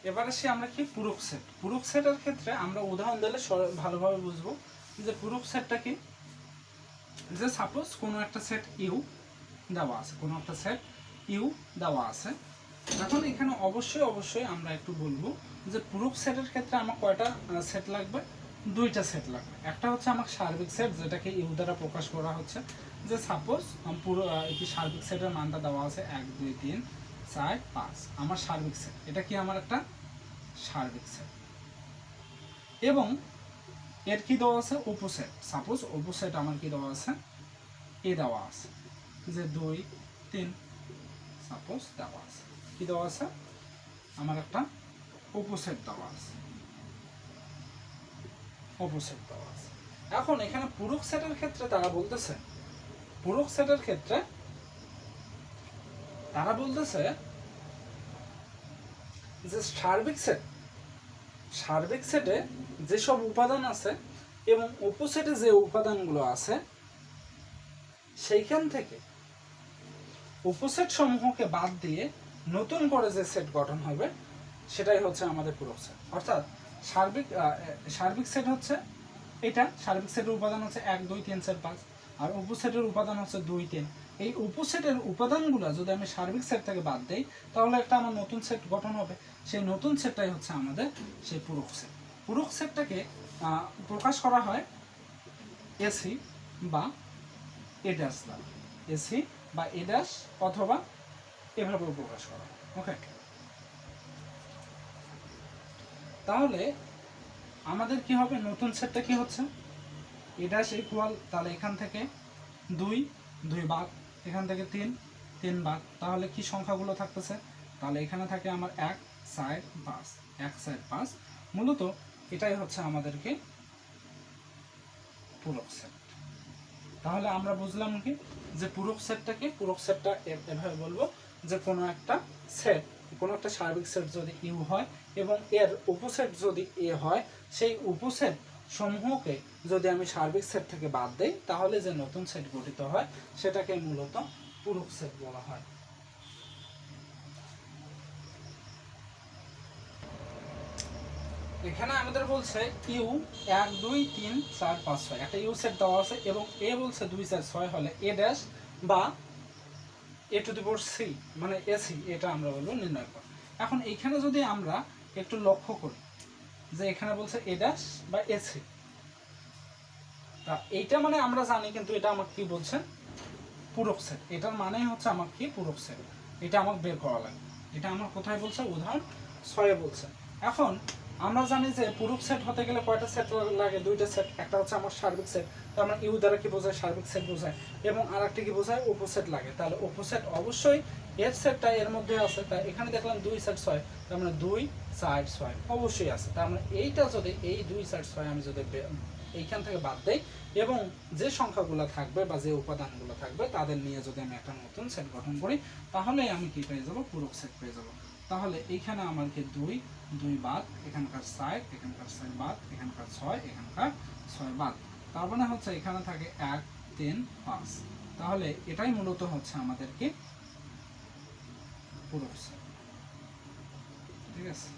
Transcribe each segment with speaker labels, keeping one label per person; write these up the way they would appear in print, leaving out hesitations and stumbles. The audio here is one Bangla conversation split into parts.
Speaker 1: এবার আসি আমরা কি পূরক সেট। পূরক সেটের ক্ষেত্রে আমরা উদাহরণ দিলে ভালোভাবে বুঝবো যে পূরক সেটটা কি। যে সাপোজ কোনো একটা সেট ইউ দেওয়া আছে, কোনো একটা সেট ইউ দেওয়া আছে। এখন এখানে অবশ্যই আমরা একটু বলবো যে পূরক সেটের ক্ষেত্রে আমার কয়টা সেট লাগবে, দুইটা সেট লাগবে। একটা হচ্ছে আমার সার্বিক সেট, যেটাকে ইউ দ্বারা প্রকাশ করা হচ্ছে। যে সাপোজ পুরো এটি সার্বিক সেটের মানটা দেওয়া আছে 1 2 3 4 5, আমার সার্বিক সেট, এটা কি আমার একটা সার্বিক সেট। এবং এর কি দেওয়া আছে, উপসেট। সাপোজ উপসেট আমার কি দেওয়া আছে, এ দেওয়া আছে যে 2 3, সাপোজ দেওয়া আছে, কি দেওয়া আছে, আমার একটা উপসেট দেওয়া আছে, উপসেট দেওয়া আছে। এখন এখানে পূরক সেটের ক্ষেত্রে তারা বলতেছে, পূরক সেটের ক্ষেত্রে তারা বলতেছে যে সার্বিক সেট, সার্বিক সেটে যেসব উপাদান আছে এবং উপসেটে যে উপাদানগুলো আছে সেইখান থেকে উপসেট সমূহকে বাদ দিয়ে নতুন করে যে সেট গঠন হবে সেটাই হচ্ছে আমাদের পূরক সেট। অর্থাৎ সার্বিক সেট হচ্ছে এটা, সার্বিক সেটের উপাদান হচ্ছে 1 2 3 4 5, আর উপসেটের উপাদান হচ্ছে 2 3। এই উপসেটের উপাদানগুলো যদি আমি সার্বিক সেট থেকে বাদ দেই তাহলে একটা আমার নতুন সেট গঠন হবে। সেই নতুন সেটটাই হচ্ছে আমাদের সেই পূরক সেট। পূরক সেটটাকে প্রকাশ করা হয় এসি বা এ ড্যাশ দ্বারা, এসি বা এ ড্যাশ অথবা এভাবেও প্রকাশ করা হয়। ওকে, তাহলে আমাদের কি হবে, নতুন সেটটা কি হচ্ছে, এ ড্যাশ ইকুয়াল, তাহলে এখান থেকে 2 2 বাদ, এখান থেকে 3 3 বাদ, তাহলে কি সংখ্যাগুলো থাকতেছে, তাহলে এখানে থাকে আমার 1 4 5, 1 4 5। মূলত এটাই হচ্ছে আমাদেরকে পূরক সেট। তাহলে আমরা বুঝলাম কি যে পূরক সেটটাকে, পূরক সেটটা এভাবে বলবো যে কোনো একটা সেট, কোনো একটা সার্বিক সেট যদি ইউ হয় এবং এর উপসেট যদি এ হয়, সেই উপসেট সমূহকে যদি আমি সার্বিক সেট থেকে বাদ দেই তাহলে যে নতুন সেট গঠিত হয় সেটাকে মূলত পূরক সেট বলা হয়। এখানে আমাদের বলছে ইউ 1 2 3 4 5 6, একটা ইউ সেট দেওয়া আছে এবং এ বলছে 2 4 6 হলে এ ড্যাশ বা এ টু দি পাওয়ার সি মানে এসি, এটা আমরা বলবো নির্ণয় কর। এখন এইখানে যদি আমরা একটু লক্ষ্য করি যে এখানে বলছে এ ড্যাশ বা এসি, তা এইটা মানে আমরা জানি, কিন্তু এটা আমাকে কি বলছে, পূরক সেট। এটার মানেই হচ্ছে আমার কি, পূরক সেট। এটা আমাকে বের করা লাগবে। এটা আমার কোথায় বলছে, উদাহরণ 6 বলছে। এখন আমরা জানি যে পূরক সেট হতে গেলে কয়টা সেট লাগে, দুইটা সেট। একটা হচ্ছে আমার সার্বিক সেট, তার মানে ইউ দ্বারা কি বোঝায়, সার্বিক সেট বোঝায়, এবং আরেকটা কি বোঝায়, উপসেট লাগে। তাহলে উপসেট অবশ্যই এর সেটটা এর মধ্যে আছে, তাই এখানে দেখলাম 2 সেট 6, তার মানে 2 4 6 অবশ্যই আছে। তার মানে এইটা যদি, এই 2 4 6 আমি যদি এইখান থেকে বাদ দেই এবং যে সংখ্যাগুলো থাকবে বা যে উপাদানগুলো থাকবে তাদের নিয়ে যদি আমি একটা নতুন সেট গঠন করি তাহলে আমি কি পেয়ে যাব, পূরক সেট পেয়ে যাব। তাহলে এইখানে আমাকে 2 2 বাদ, এখানকার 4, এখানকার 4 বাদ, এখানকার 6, এখানকার 6 বাদ, তার মানে হচ্ছে এখানে থাকে 1 3 5। তাহলে এটাই মূলত হচ্ছে আমাদের কি, পূরক সেট। ঠিক আছে,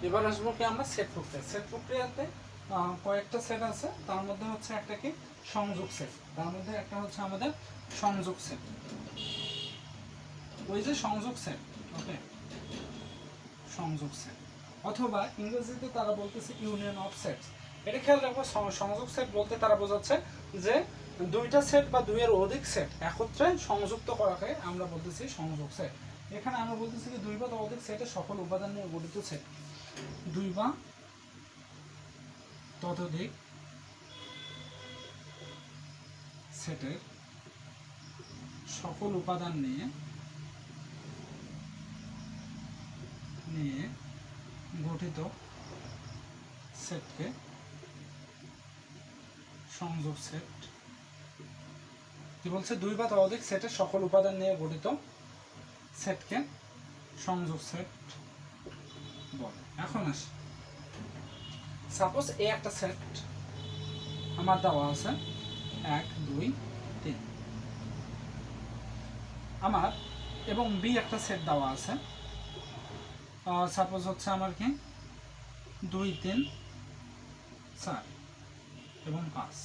Speaker 1: এবার আসবো কি আমরা সেট প্রক্রিয়া। সেট প্রক্রিয়াতে কয়েকটা সেট আছে, তার মধ্যে হচ্ছে একটা কি, সংযোগ সেট। তার মধ্যে একটা হচ্ছে আমাদের সংযোগ সেট, ওই যে সংযোগ সেট। ওকে, সংযোগ সেট, অথবা ইংরেজিতে তারা বলতেছে ইউনিয়ন অফ সেটস। এটা খেয়াল রাখবো, সংযোগ সেট বলতে তারা বোঝাচ্ছে যে দুইটা সেট বা দুইয়ের অধিক সেট একত্রে সংযুক্ত করাকে আমরা বলতেছি সংযোগ সেট। এখানে আমরা বলতেছি যে 2 বা ততোধিক সেটের সকল উপাদান নিয়ে গঠিত সেট, 2 বা ততোধিক সেটের সকল উপাদান নিয়ে গঠিত সেটকে সংযোগ সেট কি বলছে, 2 বা ততোধিক সেটের সকল উপাদান নিয়ে গঠিত সেটকে সংযোগ সেট বলে। এখন আসি, সাপোজ এই একটা সেট আমার দেওয়া আছে 1 2 3, আমার এবং বি একটা সেট দেওয়া আছে, সাপোজ হচ্ছে আমার কি 2 3 4 এবং 5।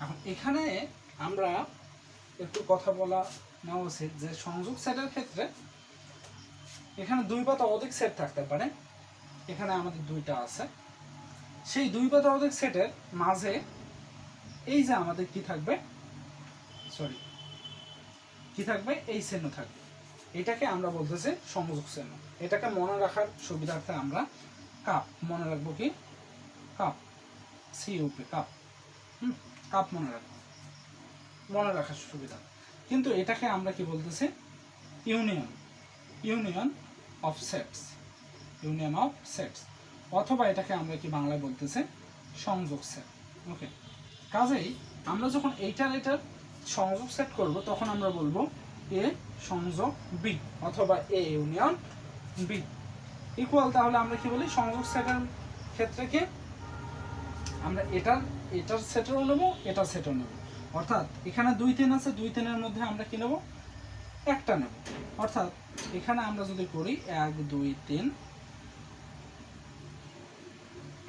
Speaker 1: এখন এখানে আমরা একটু কথা বলা নেওয়া উচিত যে সংযোগ সেটের ক্ষেত্রে এখানে 2 বা ততোধিক সেট থাকতে পারে। এখানে আমাদের 2টা আছে, সেই 2 বা ততোধিক সেটের মাঝে এই যে আমাদের কি থাকবে, সরি কি থাকবে, এই চিহ্ন থাকবে। এটাকে আমরা বলতেছি সংযোগ চিহ্ন। এটাকে মনে রাখার সুবিধার্থে আমরা কাপ মনে রাখবো, কি কাপ, সিইউপি কাপ, কাপ মনে রাখবো, মনে রাখার সুবিধা। কিন্তু এটাকে আমরা কি বলতেছি, union, union of sets, union of sets, অথবা এটাকে আমরা কি বাংলায় বলতেছি সংযোগ সেট। ওকে, কাজেই আমরা যখন এইটার সংযোগ সেট করব তখন আমরা বলবো এ সংযোগ বি অথবা এ ইউনিয়ন বি ইকুয়াল। তাহলে আমরা কি বলি, সংযোগ সেটের ক্ষেত্রে কি আমরা এটার সেটও নেব, এটার সেটও নেব। অর্থাৎ এখানে 2 3 আছে, 2 3 এর মধ্যে আমরা কি নেব, একটা নেব। অর্থাৎ এখানে আমরা যদি করি 1 2 3,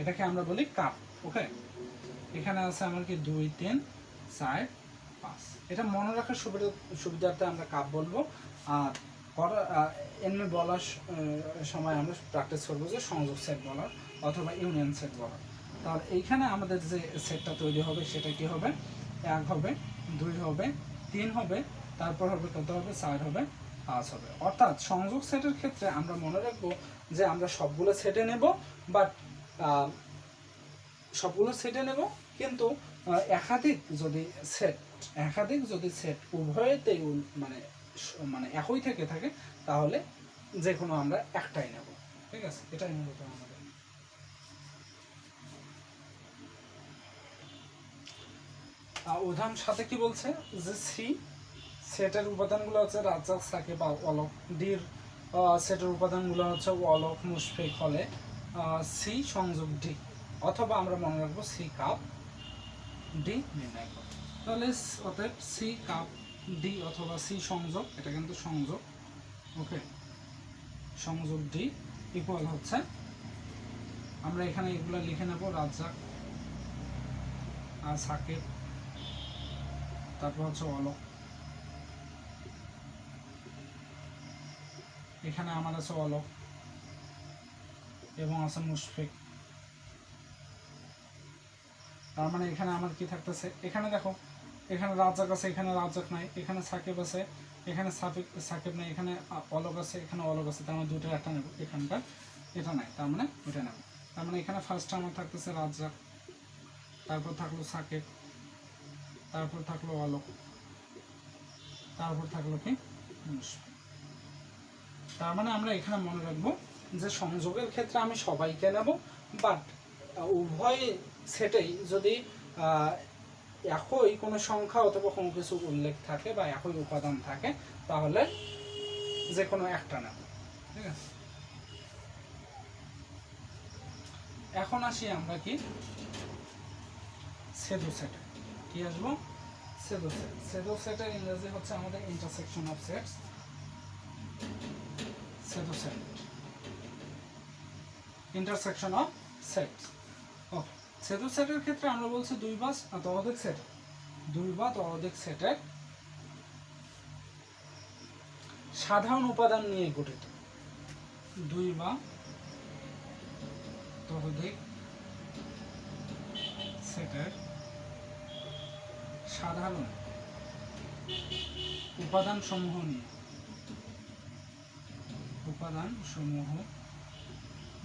Speaker 1: এটাকে আমরা বলি কাপ। ওকে, এখানে আছে আমার কি 2 3 4 5। এটা মনে রাখার সুবিধার্থে আমরা কাপ বলবো। আর এমনি বলার সময় আমরা প্র্যাকটিস করবো যে সংযোগ সেট বলার অথবা ইউনিয়ন সেট বলার। তাহলে এইখানে আমাদের যে সেটটা তৈরি হবে সেটা কি হবে, 1 হবে, 2 হবে, 3 হবে, তারপর হবে কত হবে, 4 হবে, 5 হবে। অর্থাৎ সংযোগ সেটের ক্ষেত্রে আমরা মনে রাখবো যে আমরা সবগুলো সেটে নেব, বাট সবগুলো সেটে নেব, কিন্তু একাধিক যদি সেট উভয়তেই মানে একই থেকে থাকে তাহলে যে কোনো আমরা একটাই নেব। ঠিক আছে, এটাই মূলত আমাদের। উদাহরণ সাথে কি বলছে যে সি সেটের উপাদানগুলো হচ্ছে রাজ্জাক, সাকিব বা অলক। ডির সেটের উপাদানগুলো হচ্ছে অলক, মুশফিক হলে সি সংযোগ ডি, অথবা আমরা মনে রাখবো সি কাপ ডি নির্ণয় করো। তাহলে অতএব সি কাপ ডি অথবা সি সংযোগ, এটা কিন্তু সংযোগ। ওকে, সংযোগ ডি ইকুয়াল হচ্ছে, আমরা এখানে এগুলো লিখে নেব, রাজ্জাক আর সাকিব, তারপর হচ্ছে অলক, এখানে আমার আছে অলক এবং আছে মুশফিক। তার মানে এখানে আমার কি থাকতেছে, এখানে দেখো এখানে রাজ্জাক আছে, এখানে রাজ্জাক নাই, এখানে সাকিব আছে, এখানে সাকিব নাই, এখানে অলক আছে, এখানে অলক আছে। তার মানে দুটোর একটা নেব, এখানকার এটা নাই, তার মানে ওইটা নেব। তার মানে এখানে ফার্স্টে আমার থাকতেছে রাজ্জাক, তারপর থাকলো সাকিব, তারপর থাকলো অলক, তারপর থাকলো কি মুশফিক। তার মানে আমরা এখানে মনে রাখবো যে সংযোগের ক্ষেত্রে আমি সবাইকে নেব, বাট উভয় সেটেই যদি একই কোনো সংখ্যা অথবা কোনো কিছু উল্লেখ থাকে বা একই উপাদান থাকে তাহলে যে কোনো একটা নেব। ঠিক আছে, এখন আসি আমরা কি সেদু সেটে। কি আসবো, সেদু সেট। সেদু সেটের ইংরেজি হচ্ছে আমাদের ইন্টারসেকশন অফ সেটস, সেদু set, intersection of sets. Okay, সেদু সেটের ক্ষেত্রে আমরা বলছি 2 বা ততোধিক সেট, 2 বা ততোধিক সেটের সাধারণ উপাদান নিয়ে গঠিত। 2 বা ততোধিক সেটের সাধারণ উপাদান সমূহ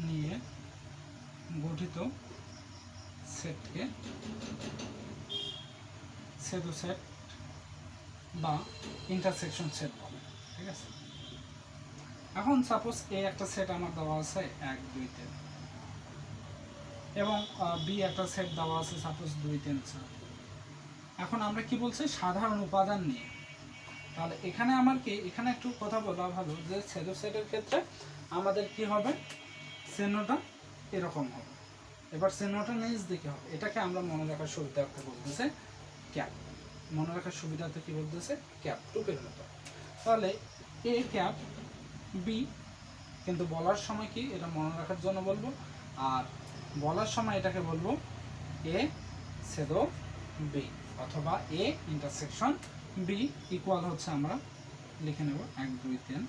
Speaker 1: নিয়ে গঠিত সেটকে সেদু সেট বা ইন্টারসেকশন সেট বলে। ঠিক আছে, এখন সাপোজ এ একটা সেট আমার দেওয়া আছে 1 2 3 এবং বি একটা সেট দেওয়া আছে সাপোজ 2 3 4। এখন আমরা কি বলছি, সাধারণ উপাদান নিয়ে। তাহলে এখানে আমার কি, এখানে একটু কথা বলা ভালো যে সেদু সেটের ক্ষেত্রে আমাদের কি হবে, চিহ্নটা এরকম হবে। এবার চিহ্নটা নিচ দিকে হবে, এটাকে আমরা মনে রাখার সুবিধার্থে বলতেছে ক্যাপ। মনে রাখার সুবিধাতে কি বলতেছে ক্যাপ, টুপের মতো। তাহলে এ ক্যাপ বি, কিন্তু বলার সময় কি এটা মনে রাখার জন্য বলবো, আর বলার সময় এটাকে বলবো এ ছেদ বি, অথবা এ ইন্টারসেকশন বি ইকুয়াল হচ্ছে আমরা লিখে নেব 1 2 3,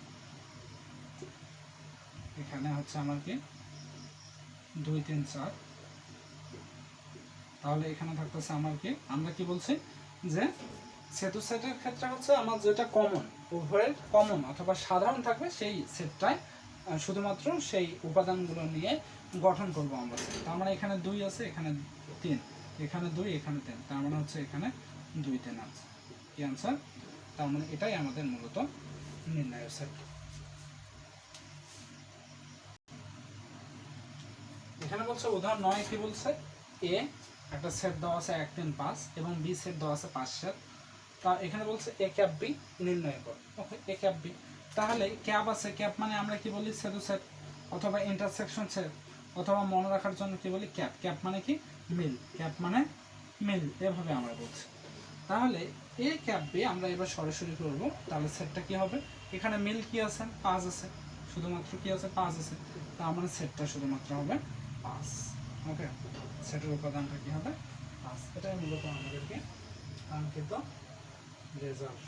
Speaker 1: এখানে হচ্ছে আমার কি 2 3 4। তাহলে এখানে থাকতেছে আমার কি, আমরা কি বলছি যে সেতু সেটের ক্ষেত্রে হচ্ছে আমার যেটা কমন, উভয়ের কমন অথবা সাধারণ থাকবে সেই সেটটায় শুধুমাত্র সেই উপাদানগুলো নিয়ে গঠন করব আমরা। তার মানে এখানে 2 আছে, এখানে 3, এখানে 2, এখানে 3, তার মানে হচ্ছে এখানে 2 3 আছে। কি আনসার? তার মানে এটাই আমাদের মূলত নির্ণয় সেট। এখানে বলছে উদাহরণ 9 কি বলছে, এ একটা সেট দেওয়া আছে 1 3 5 এবং বি সেট দেওয়া আছে 5 সেট। তা এখানে বলছে এ ক্যাপ বি নির্ণয় কর। ওকে, এ ক্যাপ বি, তাহলে ক্যাপ আছে, ক্যাপ মানে আমরা কি বলি সেটু সেট অথবা ইন্টারসেকশন সেট, অথবা মনে রাখার জন্য কি বলি ক্যাপ। ক্যাপ মানে কি মিল, ক্যাপ মানে মিল, এভাবে আমরা বলছি। তাহলে এ ক্যাপ বি আমরা এবার সরাসরি করব, তাহলে সেটটা কি হবে, এখানে মিল কি আছে 5 আছে, শুধুমাত্র কি আছে 5 আছে, তার মানে সেটটা শুধুমাত্র হবে 5। ওকে, সেটের উপাদানটা কি হবে 5, এটাই মূলত আমাদেরকে কাঙ্ক্ষিত রেজাল্ট।